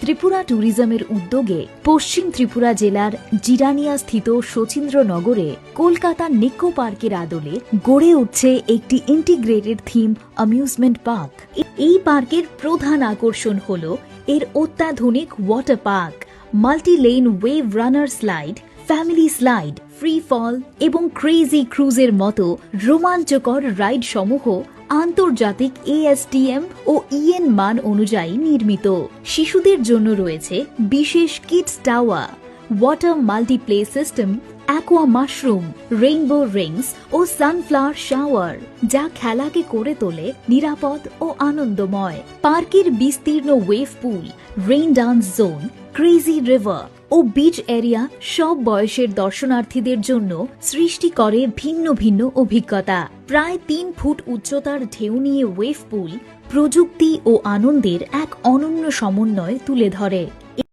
ত্রিপুরা ট্যুরিজমের উদ্যোগে পশ্চিম ত্রিপুরা জেলার জিরানিয়া স্থিত শচীন্দ্রনগরে কলকাতা নিকো পার্কের আদলে গড়ে উঠছে একটি ইন্টিগ্রেটেড থিম অ্যামিউজমেন্ট পার্ক। এই পার্কের প্রধান আকর্ষণ হল এর অত্যাধুনিক water park, multi lane wave runner slide, family slide, free fall এবং ক্রেজি ক্রুজের মতো রোমাঞ্চকর রাইড সমূহ আন্তর্জাতিক ASTM ও EN মান অনুযায়ী নির্মিত। শিশুদের জন্য রয়েছে বিশেষ kids tower, water multiplay system, aqua mushroom, rainbow rings ও সানফ্লাওয়ার শাওয়ার, যা খেলাকে করে তোলে নিরাপদ ও আনন্দময়। পার্কের বিস্তীর্ণ wave pool, rain dance zone, crazy river ও বিচ এরিয়া সব বয়সের দর্শনার্থীদের জন্য সৃষ্টি করে ভিন্ন ভিন্ন অভিজ্ঞতা। প্রায় 3 ফুট উচ্চতার ঢেউ নিয়ে ওয়েভ পুল প্রযুক্তি ও আনন্দের এক অনন্য সমন্বয় তুলে ধরে।